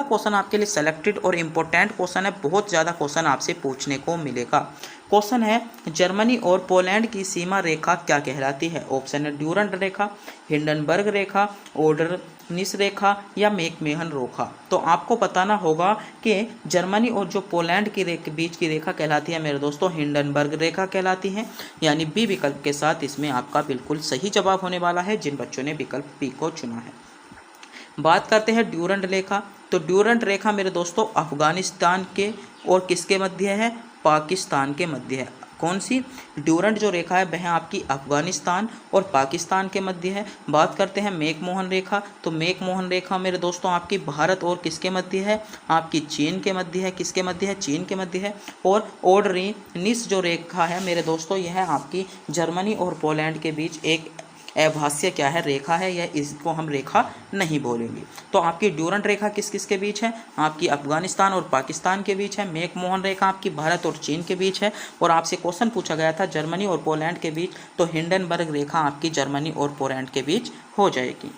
Question आपके लिए selected और इम्पोर्टेंट क्वेश्चन है, बहुत ज़्यादा क्वेश्चन आपसे पूछने को मिलेगा। क्वेश्चन है जर्मनी और पोलैंड की सीमा रेखा क्या कहलाती है? ऑप्शन है ड्यूरंड रेखा, हिंडनबर्ग रेखा, ओडरनिस रेखा या मैकमोहन रेखा। तो आपको बताना होगा कि जर्मनी और जो पोलैंड की बीच की रेखा कहलाती है मेरे दोस्तों हिंडनबर्ग रेखा कहलाती है, यानी बी विकल्प के साथ इसमें आपका बिल्कुल सही जवाब होने वाला है जिन बच्चों ने विकल्प बी को चुना है। बात करते हैं ड्यूरंड रेखा। तो ड्यूरंड रेखा मेरे दोस्तों अफगानिस्तान के और किसके मध्य है? पाकिस्तान के मध्य है। कौन सी? ड्यूरंड जो रेखा है वह आपकी अफगानिस्तान और पाकिस्तान के मध्य है। बात करते हैं मैकमोहन रेखा। तो मैकमोहन रेखा मेरे दोस्तों आपकी भारत और किसके मध्य है? आपकी चीन के मध्य है। किसके मध्य है? चीन के मध्य है। और ओडरनिस जो रेखा है मेरे दोस्तों यह आपकी जर्मनी और पोलैंड के बीच एक अभाज्य क्या है? रेखा है। यह इसको हम रेखा नहीं बोलेंगे। तो आपकी ड्यूरंड रेखा किस किस के बीच है? आपकी अफगानिस्तान और पाकिस्तान के बीच है। मैकमोहन रेखा आपकी भारत और चीन के बीच है। और आपसे क्वेश्चन पूछा गया था जर्मनी और पोलैंड के बीच, तो हिंडनबर्ग रेखा आपकी जर्मनी और पोलैंड के बीच हो जाएगी।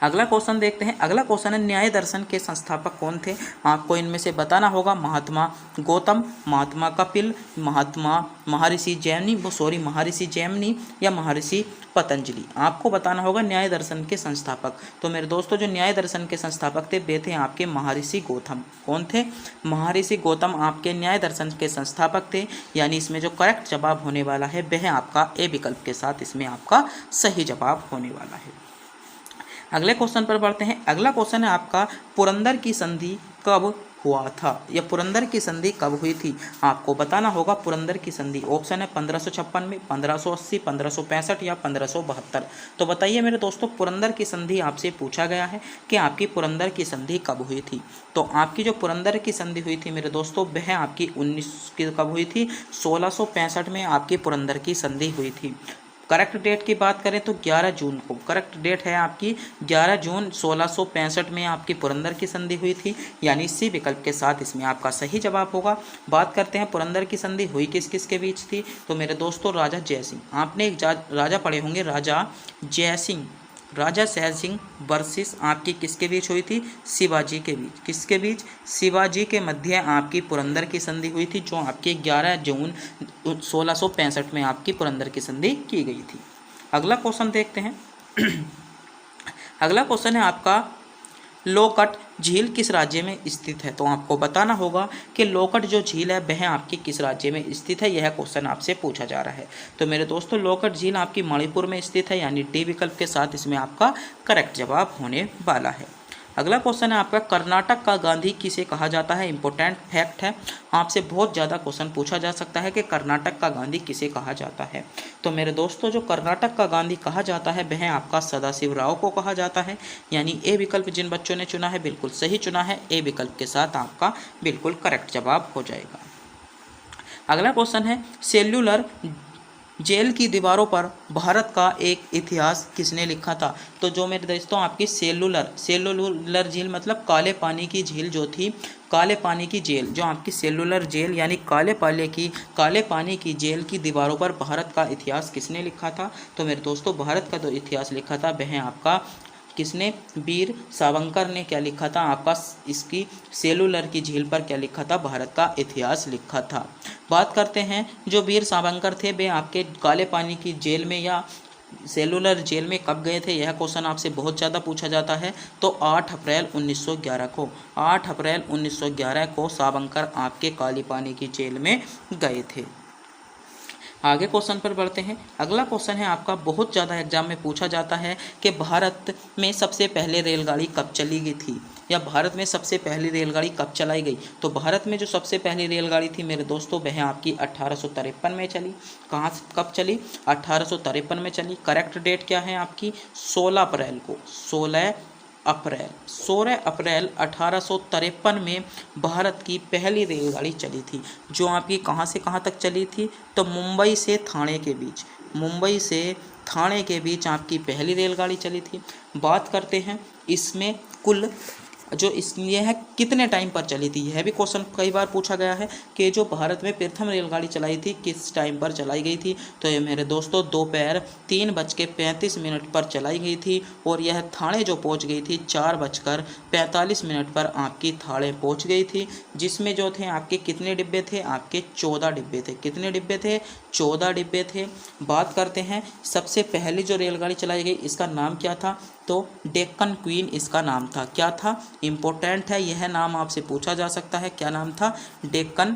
अगला क्वेश्चन देखते हैं। अगला क्वेश्चन है न्याय दर्शन के संस्थापक कौन थे? आपको इनमें से बताना होगा महात्मा गौतम, महात्मा कपिल, महर्षि जैमिनी या महर्षि पतंजलि। आपको बताना होगा न्याय दर्शन के संस्थापक। तो मेरे दोस्तों जो न्याय दर्शन के संस्थापक थे वे थे आपके महर्षि गौतम। कौन थे? महर्षि गौतम आपके न्याय दर्शन के संस्थापक थे, यानी इसमें जो करेक्ट जवाब होने वाला है वह आपका ए विकल्प के साथ इसमें आपका सही जवाब होने वाला है। अगले क्वेश्चन पर बढ़ते हैं। अगला क्वेश्चन है आपका पुरंदर की संधि कब हुआ था या पुरंदर की संधि कब हुई थी? आपको बताना होगा पुरंदर की संधि। ऑप्शन है 1556 में, 1580, 1565 या 1572। तो बताइए मेरे दोस्तों पुरंदर की संधि आपसे पूछा गया है कि आपकी पुरंदर की संधि कब हुई थी। तो आपकी जो पुरंदर की संधि हुई थी मेरे दोस्तों वह आपकी 19 की कब हुई थी? 1665 में आपकी पुरंदर की संधि हुई थी। करेक्ट डेट की बात करें तो 11 जून को, करेक्ट डेट है आपकी 11 जून 1665 में आपकी पुरंदर की संधि हुई थी, यानी सी विकल्प के साथ इसमें आपका सही जवाब होगा। बात करते हैं पुरंदर की संधि हुई किस किस के बीच थी? तो मेरे दोस्तों राजा जयसिंह, आपने एक राजा पढ़े होंगे राजा जयसिंह, राजा जयसिंह वर्सेस आपकी किसके बीच हुई थी? शिवाजी के बीच। किसके बीच? शिवाजी के मध्य आपकी पुरंदर की संधि हुई थी, जो आपकी 11 जून 1665 में आपकी पुरंदर की संधि की गई थी। अगला क्वेश्चन देखते हैं। अगला क्वेश्चन है आपका लोकट झील किस राज्य में स्थित है? तो आपको बताना होगा कि लोकट जो झील है वह आपकी किस राज्य में स्थित है, यह क्वेश्चन आपसे पूछा जा रहा है। तो मेरे दोस्तों लोकट झील आपकी मणिपुर में स्थित है, यानी डी विकल्प के साथ इसमें आपका करेक्ट जवाब होने वाला है। अगला क्वेश्चन है आपका कर्नाटक का गांधी किसे कहा जाता है? इंपॉर्टेंट फैक्ट है, आपसे बहुत ज़्यादा क्वेश्चन पूछा जा सकता है कि कर्नाटक का गांधी किसे कहा जाता है। तो मेरे दोस्तों जो कर्नाटक का गांधी कहा जाता है वह आपका सदाशिव राव को कहा जाता है, यानी ए विकल्प जिन बच्चों ने चुना है बिल्कुल सही चुना है। ए विकल्प के साथ आपका बिल्कुल करेक्ट जवाब हो जाएगा। अगला क्वेश्चन है सेल्यूलर जेल की दीवारों पर भारत का एक इतिहास किसने लिखा था? तो जो मेरे दोस्तों आपकी सेलुलर झील मतलब काले पानी की झील जो थी, काले पानी की जेल जो आपकी सेलुलर जेल यानी काले पानी की जेल की दीवारों पर भारत का इतिहास किसने लिखा था? तो मेरे दोस्तों भारत का जो इतिहास लिखा था वह आपका किसने? वीर सावरकर ने क्या लिखा था? आपका इसकी सेलुलर की झील पर क्या लिखा था? भारत का इतिहास लिखा था। बात करते हैं जो वीर सावरकर थे वे आपके काले पानी की जेल में या सेलुलर जेल में कब गए थे, यह क्वेश्चन आपसे बहुत ज़्यादा पूछा जाता है। तो 8 अप्रैल 1911 को सावरकर आपके काले पानी की जेल में गए थे। आगे क्वेश्चन पर बढ़ते हैं। अगला क्वेश्चन है आपका बहुत ज़्यादा एग्जाम में पूछा जाता है कि भारत में सबसे पहले रेलगाड़ी कब चली गई थी या भारत में सबसे पहली रेलगाड़ी कब चलाई गई? तो भारत में जो सबसे पहली रेलगाड़ी थी मेरे दोस्तों वह आपकी 1853 में चली। कहाँ से कब चली? 1853 में चली। करेक्ट डेट क्या है आपकी? 16 अप्रैल को, 16 अप्रैल 1853 में भारत की पहली रेलगाड़ी चली थी, जो आपकी कहाँ से कहाँ तक चली थी? तो मुंबई से थाने के बीच आपकी पहली रेलगाड़ी चली थी। बात करते हैं इसमें कुल जो इसलिए है कितने टाइम पर चली थी। यह भी क्वेश्चन कई बार पूछा गया है कि जो भारत में प्रथम रेलगाड़ी चलाई थी किस टाइम पर चलाई गई थी। तो ये मेरे दोस्तों दोपहर 3:35 पर चलाई गई थी और यह थाने जो पहुंच गई थी 4:45 पर आपकी थाने पहुंच गई थी, जिसमें जो थे आपके कितने डिब्बे थे, आपके 14 डिब्बे थे। कितने डिब्बे थे, 14 डिब्बे थे। बात करते हैं सबसे पहली जो रेलगाड़ी चलाई गई इसका नाम क्या था, तो डेक्कन क्वीन इसका नाम था। क्या था, इम्पोर्टेंट है, यह नाम आपसे पूछा जा सकता है। क्या नाम था, डेक्कन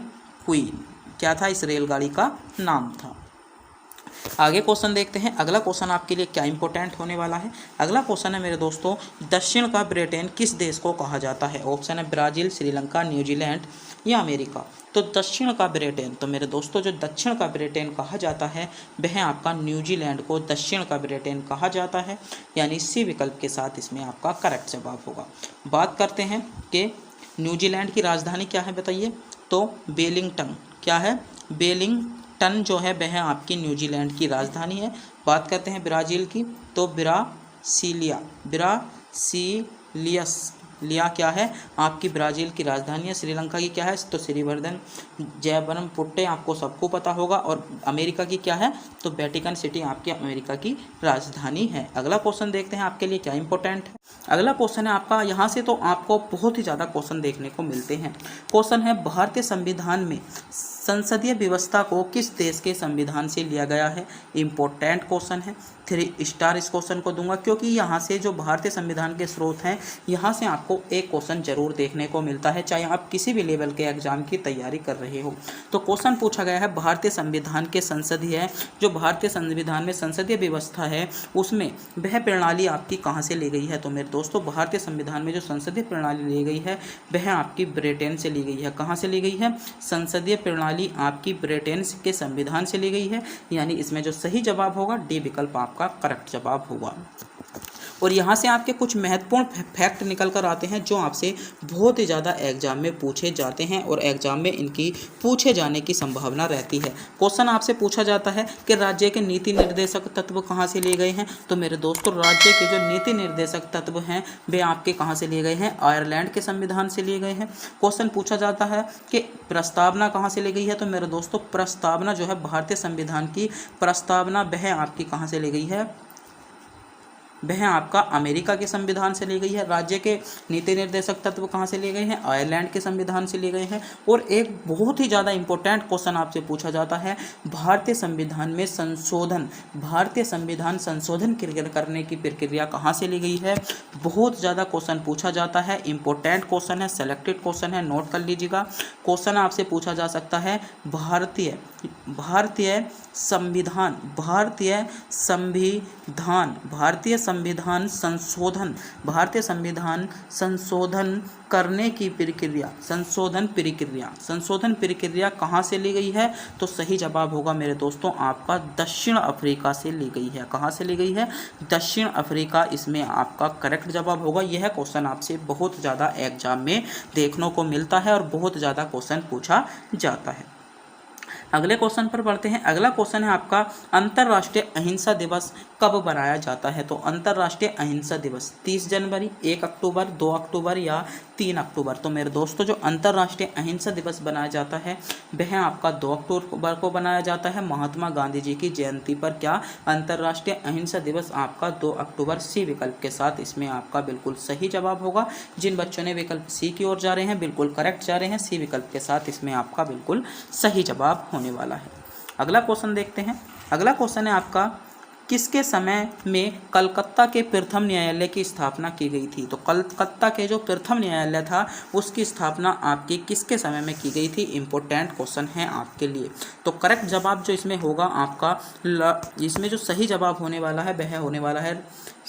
क्वीन, क्या था इस रेलगाड़ी का नाम था। आगे क्वेश्चन देखते हैं। अगला क्वेश्चन आपके लिए क्या इंपॉर्टेंट होने वाला है। अगला क्वेश्चन है मेरे दोस्तों, दक्षिण का ब्रिटेन किस देश को कहा जाता है। ऑप्शन है ब्राज़ील, श्रीलंका, न्यूजीलैंड या अमेरिका। तो दक्षिण का ब्रिटेन, तो मेरे दोस्तों जो दक्षिण का ब्रिटेन कहा जाता है वह आपका न्यूजीलैंड को दक्षिण का ब्रिटेन कहा जाता है, यानी सी विकल्प के साथ इसमें आपका करेक्ट जवाब होगा। बात करते हैं कि न्यूजीलैंड की राजधानी क्या है बताइए, तो वेलिंगटन। क्या है, वेलिंगटन जो है वह आपकी न्यूजीलैंड की राजधानी है। बात करते हैं ब्राज़ील की, तो ब्रासीलिया क्या है, आपकी ब्राज़ील की राजधानी है। श्रीलंका की क्या है, तो श्रीवर्धन जयवरमपुट्टे आपको सबको पता होगा। और अमेरिका की क्या है, तो वेटिकन सिटी आपकी अमेरिका की राजधानी है। अगला क्वेश्चन देखते हैं आपके लिए क्या इंपॉर्टेंट है। अगला क्वेश्चन है आपका, यहाँ से तो आपको बहुत ही ज़्यादा क्वेश्चन देखने को मिलते हैं। क्वेश्चन है भारतीय संविधान में संसदीय व्यवस्था को किस देश के संविधान से लिया गया है। इम्पोर्टेंट क्वेश्चन है, 3 स्टार इस क्वेश्चन को दूंगा, क्योंकि यहाँ से जो भारतीय संविधान के स्रोत हैं यहाँ से आपको एक क्वेश्चन जरूर देखने को मिलता है, चाहे आप किसी भी लेवल के एग्जाम की तैयारी कर रहे हो। तो क्वेश्चन पूछा गया है भारतीय संविधान के संसदीय, जो भारतीय संविधान में संसदीय व्यवस्था है उसमें वह प्रणाली आपकी कहाँ से ली गई है। तो मेरे दोस्तों भारतीय संविधान में जो संसदीय प्रणाली ली गई है वह आपकी ब्रिटेन से ली गई है। कहाँ से ली गई है, संसदीय प्रणाली आपकी ब्रिटेन के संविधान से ली गई है, यानी इसमें जो सही जवाब होगा डी विकल्प आपका करेक्ट जवाब होगा। और यहाँ से आपके कुछ महत्वपूर्ण फैक्ट निकल कर आते हैं जो आपसे बहुत ही ज़्यादा एग्जाम में पूछे जाते हैं और एग्जाम में इनकी पूछे जाने की संभावना रहती है। क्वेश्चन आपसे पूछा जाता है कि राज्य के नीति निर्देशक तत्व कहाँ से लिए गए हैं। तो मेरे दोस्तों राज्य के जो नीति निर्देशक तत्व हैं वे आपके कहाँ से लिए गए हैं, आयरलैंड के संविधान से लिए गए हैं। क्वेश्चन पूछा जाता है कि प्रस्तावना कहाँ से ली गई है। तो मेरे दोस्तों प्रस्तावना जो है भारतीय संविधान की प्रस्तावना वह आपकी कहाँ से ली गई है, वह आपका अमेरिका के संविधान से ली गई है। राज्य के नीति निर्देशक तत्व कहाँ से लिए गए हैं, आयरलैंड के संविधान से लिए गए हैं। और एक बहुत ही ज़्यादा इंपॉर्टेंट क्वेश्चन आपसे पूछा जाता है, भारतीय संविधान में संशोधन, भारतीय संविधान संशोधन करने की प्रक्रिया कहाँ से ली गई है। बहुत ज़्यादा क्वेश्चन पूछा जाता है, इंपॉर्टेंट क्वेश्चन है, सेलेक्टेड क्वेश्चन है, नोट कर लीजिएगा। क्वेश्चन आपसे पूछा जा सकता है भारतीय संविधान संशोधन करने की प्रक्रिया, संशोधन प्रक्रिया कहाँ से ली गई है। तो सही जवाब होगा मेरे दोस्तों आपका दक्षिण अफ्रीका से ली गई है। कहाँ से ली गई है, दक्षिण अफ्रीका इसमें आपका करेक्ट जवाब होगा। यह क्वेश्चन आपसे बहुत ज़्यादा एग्जाम में देखने को मिलता है और बहुत ज़्यादा क्वेश्चन पूछा जाता है। अगले क्वेश्चन पर बढ़ते हैं। अगला क्वेश्चन है आपका, अंतर्राष्ट्रीय अहिंसा दिवस कब मनाया जाता है। तो अंतर्राष्ट्रीय अहिंसा दिवस 30 जनवरी, 1 अक्टूबर, 2 अक्टूबर या 3 अक्टूबर। तो मेरे दोस्तों जो अंतर्राष्ट्रीय अहिंसा दिवस बनाया जाता है वह आपका 2 अक्टूबर को बनाया जाता है, महात्मा गांधी जी की जयंती पर। क्या, अंतर्राष्ट्रीय अहिंसा दिवस आपका 2 अक्टूबर, सी विकल्प के साथ इसमें आपका बिल्कुल सही जवाब होगा। जिन बच्चों ने विकल्प सी की ओर जा रहे हैं बिल्कुल करेक्ट जा रहे हैं, सी विकल्प के साथ इसमें आपका बिल्कुल सही जवाब होने वाला है। अगला क्वेश्चन देखते हैं। अगला क्वेश्चन है आपका, किसके समय में कलकत्ता के प्रथम न्यायालय की स्थापना की गई थी। तो कलकत्ता के जो प्रथम न्यायालय था उसकी स्थापना आपकी किसके समय में की गई थी। इंपॉर्टेंट क्वेश्चन है आपके लिए। तो करेक्ट जवाब जो इसमें होगा आपका, इसमें जो सही जवाब होने वाला है वह होने वाला है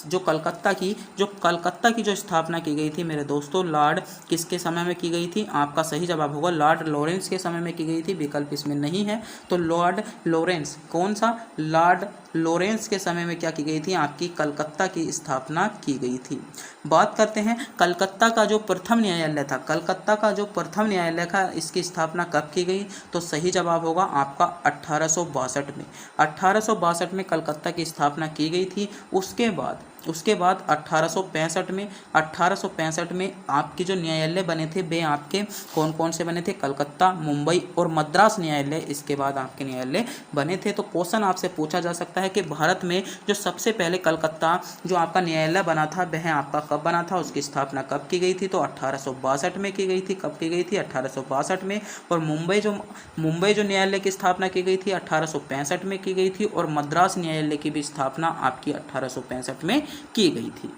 जो कलकत्ता की जो स्थापना की गई थी मेरे दोस्तों, लॉर्ड किसके समय में की गई थी। आपका सही जवाब होगा लॉर्ड लॉरेंस के समय में की गई थी, विकल्प इसमें नहीं है। तो लॉर्ड लॉरेंस, कौन सा, लॉर्ड लॉरेंस के समय में क्या की गई थी, आपकी कलकत्ता की स्थापना की गई थी। बात करते हैं कलकत्ता का जो प्रथम न्यायालय था, कलकत्ता का जो प्रथम न्यायालय था इसकी स्थापना कब की गई। तो सही जवाब होगा आपका 1862 में। 1862 में कलकत्ता की स्थापना की गई थी। उसके बाद उसके बाद 1865 में आपके जो न्यायालय बने थे वे आपके कौन कौन से बने थे, कलकत्ता, मुंबई और मद्रास न्यायालय इसके बाद आपके न्यायालय बने थे। तो क्वेश्चन आपसे पूछा जा सकता है कि भारत में जो सबसे पहले कलकत्ता जो आपका न्यायालय बना था वह आपका कब बना था, उसकी स्थापना कब की गई थी, तो 1862 में की गई थी। कब की गई थी, 1862 में। और मुंबई जो न्यायालय की स्थापना की गई थी 1865 में की गई थी। और मद्रास न्यायालय की भी स्थापना आपकी 1865 में की गई थी।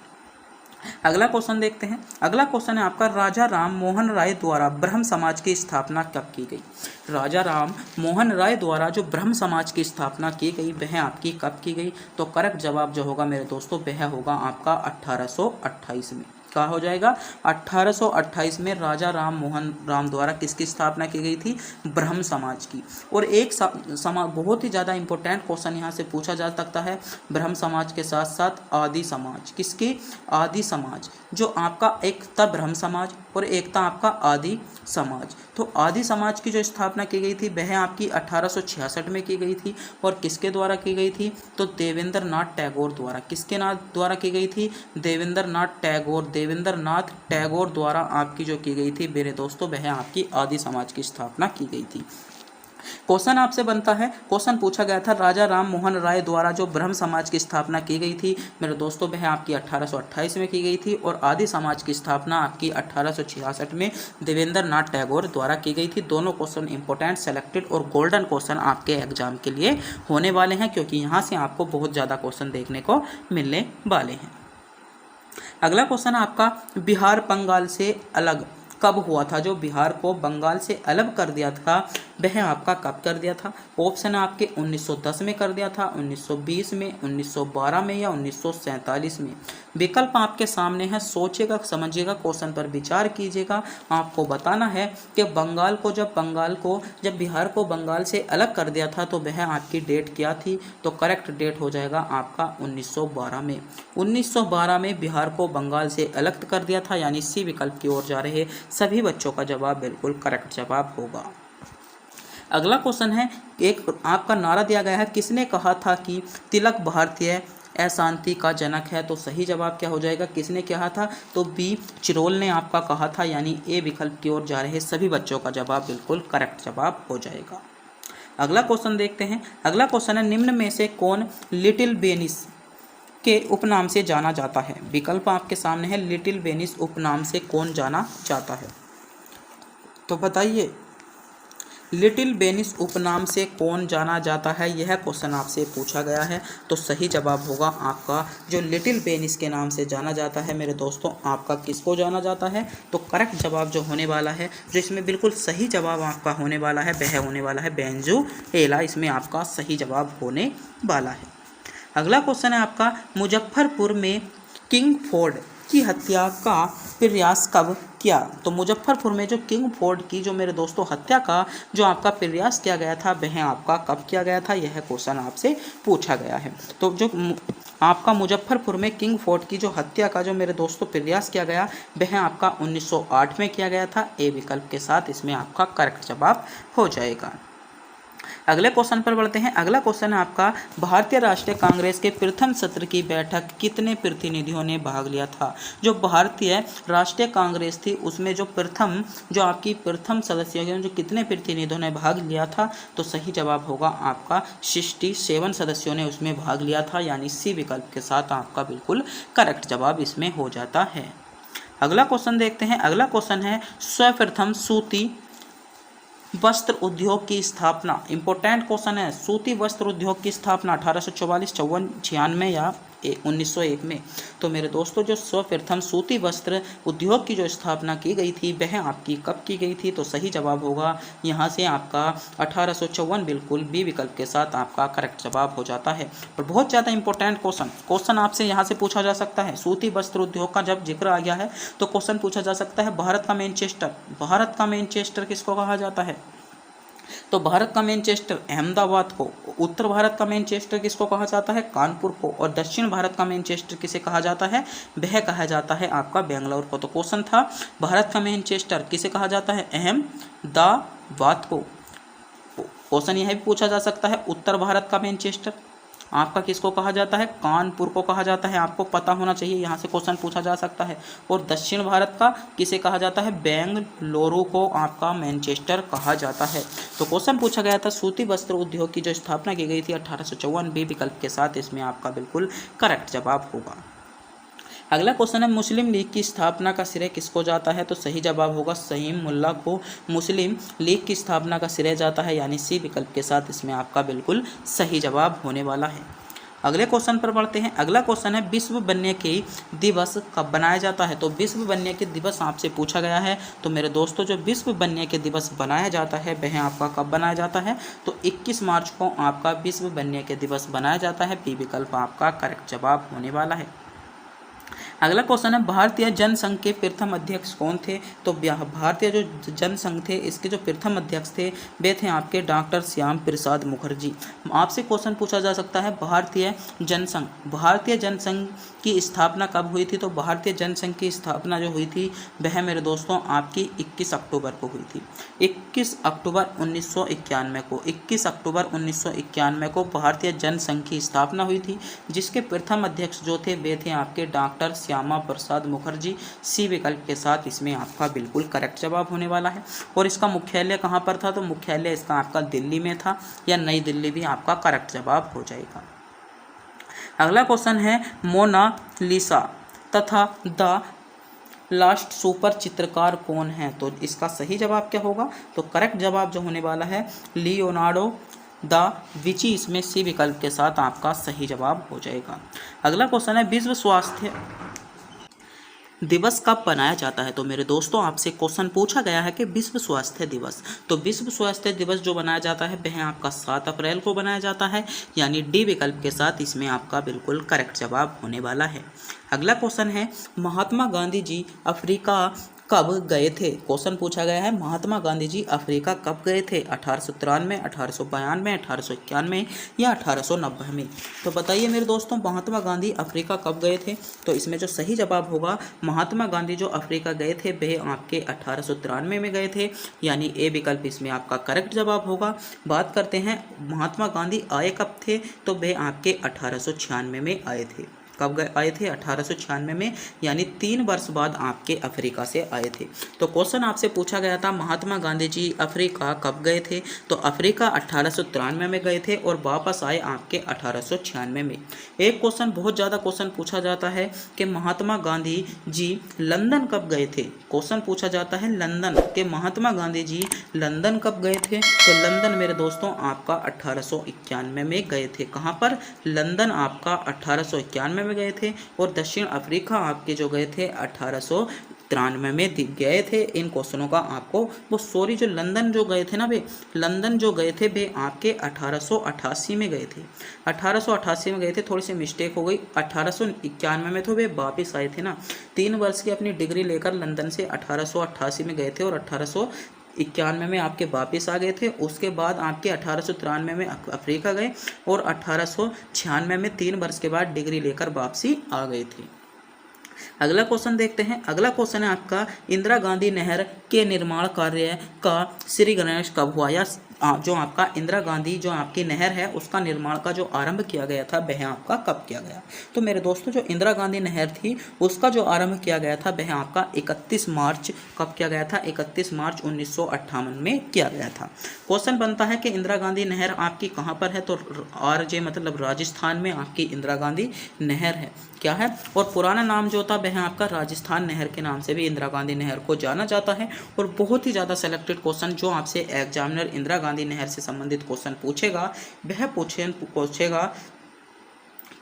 अगला क्वेश्चन देखते हैं। अगला क्वेश्चन है आपका, राजा राम मोहन राय द्वारा ब्रह्म समाज की स्थापना कब की गई। राजा राम मोहन राय द्वारा जो ब्रह्म समाज की स्थापना की गई वह आपकी कब की गई, तो करेक्ट जवाब जो होगा मेरे दोस्तों वह होगा आपका 1828 में। क्या हो जाएगा, 1828 में राजा राम मोहन राम द्वारा किसकी स्थापना की गई थी, ब्रह्म समाज की। और एक समाज बहुत ही ज़्यादा इंपॉर्टेंट क्वेश्चन यहाँ से पूछा जा सकता है, ब्रह्म समाज के साथ साथ आदि समाज, किसकी, आदि समाज, जो आपका एक था ब्रह्म समाज और एक था आपका आदि समाज। तो आदि समाज की जो स्थापना की गई थी वह आपकी 1866 में की गई थी। और किसके द्वारा की गई थी, तो देवेंद्र नाथ टैगोर द्वारा। किसके द्वारा की गई थी, देवेंद्र नाथ टैगोर द्वारा आपकी जो की गई थी मेरे दोस्तों वह आपकी आदि समाज की स्थापना की गई थी। क्वेश्चन आपसे बनता है, क्वेश्चन पूछा गया था राजा राम मोहन राय द्वारा जो ब्रह्म समाज की स्थापना की गई थी मेरे दोस्तों वह आपकी 1828 में की गई थी। और आदि समाज की स्थापना आपकी 1866 में देवेंद्र नाथ टैगोर द्वारा की गई थी। दोनों क्वेश्चन इंपॉर्टेंट, सेलेक्टेड और गोल्डन क्वेश्चन आपके एग्जाम के लिए होने वाले हैं, क्योंकि यहाँ से आपको बहुत ज़्यादा क्वेश्चन देखने को मिलने वाले हैं। अगला क्वेश्चन आपका, बिहार बंगाल से अलग कब हुआ था। जो बिहार को बंगाल से अलग कर दिया था वह आपका कब कर दिया था। ऑप्शन आपके 1910 में कर दिया था, 1920 में, 1912 में या 1947 में। विकल्प आपके सामने है, सोचिएगा समझिएगा, क्वेश्चन पर विचार कीजिएगा। आपको बताना है कि जब बिहार को बंगाल से अलग कर दिया था तो वह आपकी डेट क्या थी, तो करेक्ट डेट हो जाएगा आपका 1912 में। 1912 में बिहार को बंगाल से अलग कर दिया था, यानी सी विकल्प की ओर जा रहे सभी बच्चों का जवाब बिल्कुल करेक्ट जवाब होगा। अगला क्वेश्चन है, एक आपका नारा दिया गया है, किसने कहा था कि तिलक भारतीय अशांति का जनक है, तो सही जवाब क्या हो जाएगा, किसने कहा था, तो बी चिरोल ने आपका कहा था, यानी ए विकल्प की ओर जा रहे सभी बच्चों का जवाब बिल्कुल करेक्ट जवाब हो जाएगा। अगला क्वेश्चन देखते हैं। अगला क्वेश्चन है, निम्न में से कौन लिटिल वेनिस के उपनाम से जाना जाता है। विकल्प आपके सामने है, लिटिल वेनिस उपनाम से कौन जाना जाता है, तो बताइए लिटिल वेनिस उपनाम से कौन जाना जाता है, यह क्वेश्चन आपसे पूछा गया है। तो सही जवाब होगा आपका जो लिटिल वेनिस के नाम से जाना जाता है मेरे दोस्तों, आपका किसको जाना जाता है, तो करेक्ट जवाब जो होने वाला है, जो इसमें बिल्कुल सही जवाब आपका होने वाला है वह होने वाला है वेनेजुएला। इसमें आपका सही जवाब होने वाला है। अगला क्वेश्चन है आपका, मुजफ्फरपुर में किंग फोर्ड की हत्या का प्रयास कब किया। तो मुजफ्फरपुर में जो किंग फोर्ड की जो मेरे दोस्तों हत्या का जो आपका प्रयास किया गया था वह आपका कब किया गया था, यह क्वेश्चन आपसे पूछा गया है। तो जो आपका मुजफ्फरपुर में किंग फोर्ड की जो हत्या का जो मेरे दोस्तों प्रयास किया गया वह आपका 1908 में किया गया था। ए विकल्प के साथ इसमें आपका करेक्ट जवाब हो जाएगा। अगले क्वेश्चन पर बढ़ते हैं। अगला क्वेश्चन है आपका, भारतीय राष्ट्रीय कांग्रेस के प्रथम सत्र की बैठक कितने प्रतिनिधियों ने भाग लिया था। जो भारतीय राष्ट्रीय कांग्रेस थी उसमें जो आपकी प्रथम सदस्यों जो कितने प्रतिनिधियों ने भाग लिया था, तो सही जवाब होगा आपका 67 सदस्यों ने उसमें भाग लिया था, यानी सी विकल्प के साथ आपका बिल्कुल करेक्ट जवाब इसमें हो जाता है। अगला क्वेश्चन देखते हैं। अगला क्वेश्चन है, सर्वप्रथम सूती वस्त्र उद्योग की स्थापना। इंपॉर्टेंट क्वेश्चन है, सूती वस्त्र उद्योग की स्थापना 1844, 54, 96 या 1901 में। तो मेरे दोस्तों जो सर्वप्रथम सूती वस्त्र उद्योग की जो स्थापना की गई थी वह आपकी कब की गई थी, तो सही जवाब होगा यहाँ से आपका 1854 बिल्कुल बी विकल्प के साथ आपका करेक्ट जवाब हो जाता है। और बहुत ज़्यादा इंपॉर्टेंट क्वेश्चन आपसे यहाँ से पूछा जा सकता है। सूती वस्त्र उद्योग का जब जिक्र आ गया है तो क्वेश्चन पूछा जा सकता है, भारत का मैनचेस्टर किसको कहा जाता है, तो भारत का मैनचेस्टर अहमदाबाद को, उत्तर भारत का मैनचेस्टर किसको कहा जाता है, कानपुर को, और दक्षिण भारत का मैनचेस्टर किसे कहा जाता है, वह कहा जाता है आपका बेंगलोर को। तो क्वेश्चन था, भारत का मैनचेस्टर किसे कहा जाता है, अहमदाबाद को। क्वेश्चन यह भी पूछा जा सकता है, उत्तर भारत का मैनचेस्टर आपका किसको कहा जाता है, कानपुर को कहा जाता है, आपको पता होना चाहिए, यहाँ से क्वेश्चन पूछा जा सकता है। और दक्षिण भारत का किसे कहा जाता है, बेंगलुरु को आपका मैनचेस्टर कहा जाता है। तो क्वेश्चन पूछा गया था सूती वस्त्र उद्योग की जो स्थापना की गई थी 1854, बी विकल्प के साथ इसमें आपका बिल्कुल करेक्ट जवाब होगा। अगला क्वेश्चन है मुस्लिम लीग की स्थापना का श्रेय किसको जाता है, तो सही जवाब होगा सहीम मुल्ला को मुस्लिम लीग की स्थापना का श्रेय जाता है, यानी सी विकल्प के साथ इसमें आपका बिल्कुल सही जवाब होने वाला है। अगले क्वेश्चन पर बढ़ते हैं। अगला क्वेश्चन है विश्व वन्यकीय दिवस कब बनाया जाता है, तो विश्व वन्यकीय दिवस आपसे पूछा गया है। तो मेरे दोस्तों जो विश्व वन्यकीय दिवस बनाया जाता है वह आपका कब बनाया जाता है, तो 21 मार्च को आपका विश्व वन्यकीय दिवस बनाया जाता है, बी विकल्प आपका करेक्ट जवाब होने वाला है। अगला क्वेश्चन है भारतीय जनसंघ के प्रथम अध्यक्ष कौन थे, तो भारतीय जो जनसंघ थे इसके जो प्रथम अध्यक्ष थे वे थे आपके डॉक्टर श्याम प्रसाद मुखर्जी। आपसे क्वेश्चन पूछा जा सकता है भारतीय जनसंघ की स्थापना कब हुई थी, तो भारतीय जनसंघ की स्थापना जो हुई थी वह मेरे दोस्तों आपकी 21 अक्टूबर को हुई थी। 21 अक्टूबर 1991 को भारतीय जनसंघ की स्थापना हुई थी, जिसके प्रथम अध्यक्ष जो थे वे थे आपके डॉक्टर श्यामा प्रसाद मुखर्जी, सी विकल्प के साथ इसमें आपका बिल्कुल करेक्ट जवाब होने वाला है। और इसका मुख्यालय कहाँ पर था, तो मुख्यालय इसका आपका दिल्ली में था, या नई दिल्ली भी आपका करेक्ट जवाब हो जाएगा। अगला क्वेश्चन है मोनालिसा तथा द लास्ट सुपर चित्रकार कौन है, तो इसका सही जवाब क्या होगा, तो करेक्ट जवाब जो होने वाला है लियोनार्डो द विची, इसमें सी विकल्प के साथ आपका सही जवाब हो जाएगा। अगला क्वेश्चन है विश्व स्वास्थ्य दिवस कब मनाया जाता है, तो मेरे दोस्तों आपसे क्वेश्चन पूछा गया है कि विश्व स्वास्थ्य दिवस, तो विश्व स्वास्थ्य दिवस जो मनाया जाता है वह आपका 7 अप्रैल को मनाया जाता है, यानी डी विकल्प के साथ इसमें आपका बिल्कुल करेक्ट जवाब होने वाला है। अगला क्वेश्चन है महात्मा गांधी जी अफ्रीका कब गए थे, क्वेश्चन पूछा गया है महात्मा गांधी जी अफ्रीका कब गए थे, 1893, 1892, 1891 या 1890 में। तो बताइए मेरे दोस्तों महात्मा गांधी अफ्रीका कब गए थे, तो इसमें जो सही जवाब होगा महात्मा गांधी जो अफ्रीका गए थे वह आपके 1893 में गए थे, यानी ए विकल्प इसमें आपका करेक्ट जवाब होगा। बात करते हैं महात्मा गांधी आए कब थे, तो वह आपके 1896 में आए थे। कब आए थे, 1896 में, यानी 3 वर्ष बाद आपके अफ्रीका से आए थे। तो क्वेश्चन आपसे पूछा गया था महात्मा गांधी जी अफ्रीका कब गए थे, तो अफ्रीका 1893 में गए थे और वापस आए आपके 1896 में। एक क्वेश्चन बहुत ज़्यादा क्वेश्चन पूछा जाता है कि महात्मा गांधी जी लंदन कब गए थे, क्वेश्चन पूछा जाता है लंदन के महात्मा गांधी जी लंदन कब गए थे, तो लंदन मेरे दोस्तों आपका 1891 में गए थे। कहाँ पर, लंदन आपका 1891 में गए थे, और दक्षिण अफ्रीका आपके जो गए थे 1893 में गए थे। इन क्वेश्चनों का आपको वो सॉरी जो लंदन जो गए थे ना वे लंदन जो गए थे वे आपके 1888 में गए थे, 1888 में गए थे, थोड़ी सी मिस्टेक हो गई, 1891 में तो वे वापस आए थे ना, 3 वर्ष की अपनी डिग्री लेकर लंदन से 1888 में गए थे और 1891 में आपके वापस आ गए थे। उसके बाद आपके 1893 में अफ्रीका गए और 1896 में 3 वर्ष के बाद डिग्री लेकर वापसी आ गए थे। अगला क्वेश्चन देखते हैं। अगला क्वेश्चन है आपका इंदिरा गांधी नहर के निर्माण कार्य का श्री गणेश कब हुआ, या जो आपका इंदिरा गांधी जो आपकी नहर है उसका निर्माण का जो आरंभ किया गया था वह आपका कब किया गया, तो मेरे दोस्तों जो इंदिरा गांधी नहर थी उसका जो आरंभ किया गया था वह आपका 31 मार्च कब किया गया था, 31 मार्च 1958 में किया गया था। क्वेश्चन बनता है कि इंदिरा गांधी नहर आपकी कहाँ पर है, तो आरजे मतलब राजस्थान में आपकी इंदिरा गांधी नहर है, क्या है, और पुराना नाम जो था वह आपका राजस्थान नहर के नाम से भी इंदिरा गांधी नहर को जाना जाता है। और बहुत ही ज़्यादा सेलेक्टेड क्वेश्चन जो आपसे एग्जामिनर इंदिरा गांधी नहर से संबंधित क्वेश्चन पूछेगा वह पूछेगा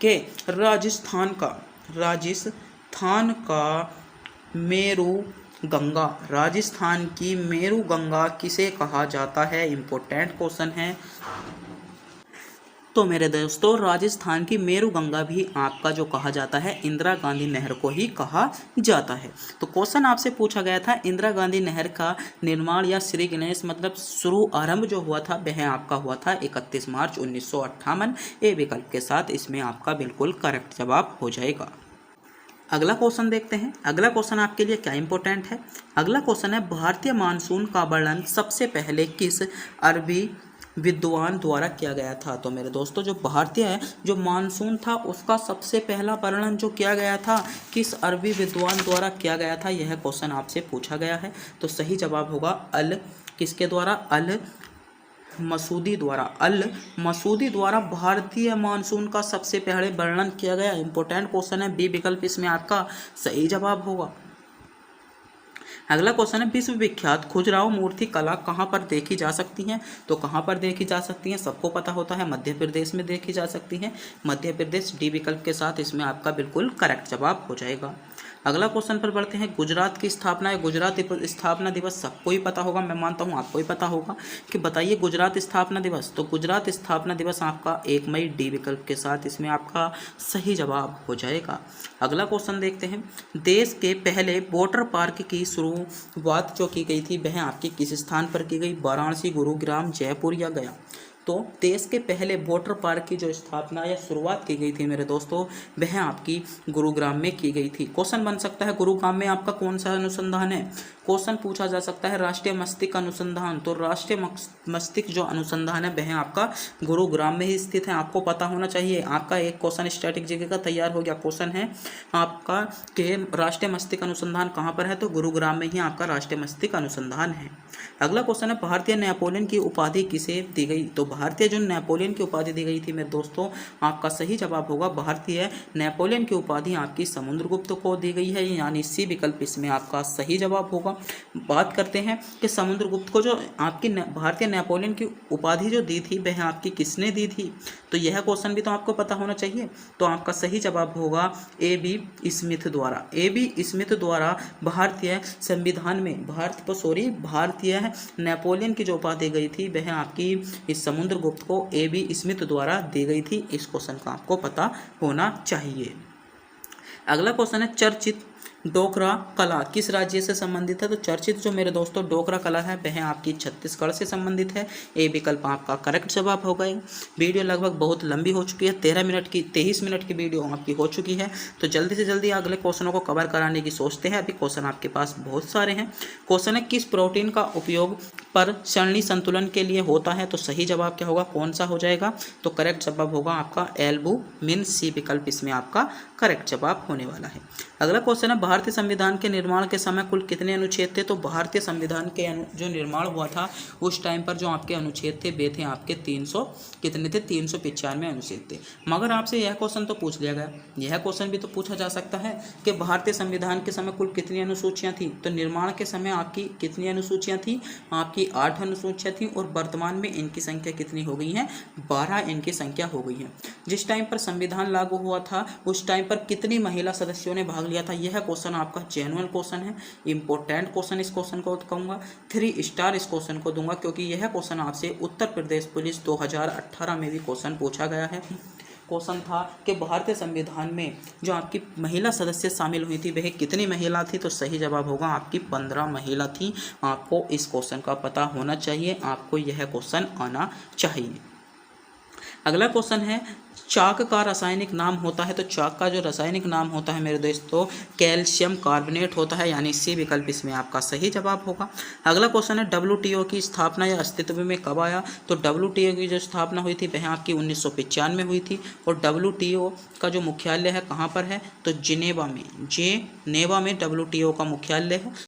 कि राजस्थान का मेरू गंगा, राजस्थान की मेरू गंगा किसे कहा जाता है, इंपॉर्टेंट क्वेश्चन है। तो मेरे दोस्तों राजस्थान की मेरू गंगा भी आपका जो कहा जाता है इंदिरा गांधी नहर को ही कहा जाता है। तो क्वेश्चन आपसे पूछा गया था इंदिरा गांधी नहर का निर्माण या श्री गणेश मतलब शुरू आरंभ जो हुआ था वह आपका हुआ था 31 मार्च 1958, ए विकल्प के साथ इसमें आपका बिल्कुल करेक्ट जवाब हो जाएगा। अगला क्वेश्चन देखते हैं। अगला क्वेश्चन आपके लिए क्या इंपॉर्टेंट है। अगला क्वेश्चन है भारतीय मानसून का वर्णन सबसे पहले किस अरबी विद्वान द्वारा किया गया था। तो मेरे दोस्तों जो भारतीय जो मानसून था उसका सबसे पहला वर्णन जो किया गया था किस अरबी विद्वान द्वारा किया गया था, यह क्वेश्चन आपसे पूछा गया है। तो सही जवाब होगा अल किसके द्वारा, अल मसूदी द्वारा। अल मसूदी द्वारा भारतीय मानसून का सबसे पहले वर्णन किया गया। इंपॉर्टेंट क्वेश्चन है, बी विकल्प इसमें आपका सही जवाब होगा। अगला क्वेश्चन है, विश्व विख्यात खजुराहो मूर्ति कला कहाँ पर देखी जा सकती है। तो कहाँ पर देखी जा सकती है, सबको पता होता है मध्य प्रदेश में देखी जा सकती है। मध्य प्रदेश डी विकल्प के साथ इसमें आपका बिल्कुल करेक्ट जवाब हो जाएगा। अगला क्वेश्चन पर बढ़ते हैं, गुजरात की स्थापना या गुजरात स्थापना दिवस सबको ही पता होगा, मैं मानता हूँ आपको ही पता होगा कि बताइए गुजरात स्थापना दिवस। तो गुजरात स्थापना दिवस आपका 1 मई डी विकल्प के साथ इसमें आपका सही जवाब हो जाएगा। अगला क्वेश्चन देखते हैं, देश के पहले वाटर पार्क की शुरुआत जो की गई थी वह आपकी किस स्थान पर की गई, वाराणसी, गुरुग्राम, जयपुर या गया। तो देश के पहले वाटर पार्क की जो स्थापना या शुरुआत की गई थी मेरे दोस्तों वह आपकी गुरुग्राम में की गई थी। क्वेश्चन बन सकता है गुरुग्राम में आपका कौन सा अनुसंधान है, क्वेश्चन पूछा जा सकता है राष्ट्रीय मस्तिष्क अनुसंधान। तो राष्ट्रीय मस्तिष्क जो अनुसंधान है वह आपका गुरुग्राम में ही स्थित है, आपको पता होना चाहिए। आपका एक क्वेश्चन स्टैटिक जीके का तैयार हो गया। क्वेश्चन है आपका के राष्ट्रीय मस्तिष्क अनुसंधान कहाँ पर है, तो गुरुग्राम में ही आपका राष्ट्रीय मस्तिष्क अनुसंधान है। अगला क्वेश्चन है, भारतीय नेपोलियन की उपाधि किसे दी गई। तो भारतीय जो नेपोलियन की उपाधि दी गई थी मेरे दोस्तों आपका सही जवाब होगा भारतीय नेपोलियन की उपाधि आपकी समुद्रगुप्त को दी गई है, यानी सी विकल्प इसमें आपका सही जवाब होगा। बात करते हैं कि समुद्रगुप्त को जो आपकी भारतीय नेपोलियन की उपाधि जो दी थी वह आपकी किसने दी थी, तो यह क्वेश्चन भी तो आपको पता होना चाहिए। तो आपका सही जवाब होगा ए बी स्मिथ द्वारा। ए बी स्मिथ द्वारा भारतीय संविधान में भारतीय नेपोलियन की जो उपाधि दी गई थी वह आपकी इस समुद्रगुप्त को ए बी स्मिथ द्वारा दी गई थी। इस क्वेश्चन का आपको पता होना चाहिए। अगला क्वेश्चन है, चर्चित डोकरा कला किस राज्य से संबंधित है। तो चर्चित जो मेरे दोस्तों डोकरा कला है वह आपकी छत्तीसगढ़ से संबंधित है। ए विकल्प आपका करेक्ट जवाब हो गए। वीडियो लगभग बहुत लंबी हो चुकी है, 23 मिनट की वीडियो आपकी हो चुकी है। तो जल्दी से जल्दी अगले क्वेश्चनों को कवर कराने की सोचते हैं। अभी क्वेश्चन आपके पास बहुत सारे हैं। क्वेश्चन है, किस प्रोटीन का उपयोग पर सरणि संतुलन के लिए होता है। तो सही जवाब क्या होगा, कौन सा हो जाएगा, तो करेक्ट जवाब होगा आपका एल्बुमिन। सी विकल्प इसमें आपका करेक्ट जवाब होने वाला है। अगला क्वेश्चन है, भारतीय संविधान के निर्माण के समय कुल कितने अनुच्छेद थे। तो भारतीय संविधान के जो निर्माण हुआ था उस टाइम पर जो आपके अनुच्छेद थे वे थे आपके 395 अनुच्छेद थे। मगर आपसे यह क्वेश्चन तो पूछ लिया गया, यह क्वेश्चन भी तो पूछा जा सकता है कि भारतीय संविधान के समय कुल कितनी अनुसूचियाँ थी। तो निर्माण के समय आपकी कितनी अनुसूचियाँ थी, आपकी 8 अनुसूचियाँ थी और वर्तमान में इनकी संख्या कितनी हो गई है, 12 इनकी संख्या हो गई है। जिस टाइम पर संविधान लागू हुआ था उस टाइम पर कितनी महिला सदस्यों ने भाग लिया था, यह क्वेश्चन आपका जेन्युइन क्वेश्चन है, इंपॉर्टेंट क्वेश्चन। इस क्वेश्चन को कहूँगा 3 स्टार इस क्वेश्चन को दूंगा, क्योंकि यह क्वेश्चन आपसे उत्तर प्रदेश पुलिस 2018 में भी क्वेश्चन पूछा गया है। क्वेश्चन था कि भारतीय संविधान में जो आपकी महिला सदस्य शामिल हुई थी वह कितनी महिला थी। तो सही जवाब होगा आपकी 15 महिला थी। आपको इस क्वेश्चन का पता होना चाहिए, आपको यह क्वेश्चन आना चाहिए। अगला क्वेश्चन है, चाक का रासायनिक नाम होता है। तो चाक का जो रासायनिक नाम होता है मेरे दोस्तों कैल्शियम कार्बोनेट होता है, यानी सी विकल्प इसमें आपका सही जवाब होगा। अगला क्वेश्चन है, WTO की स्थापना या अस्तित्व में कब आया। तो WTO की जो स्थापना हुई थी वह आपकी 1995 में हुई थी। और WTO का जो मुख्यालय है कहाँ पर है, तो जिनेवा में WTO का मुख्यालय है।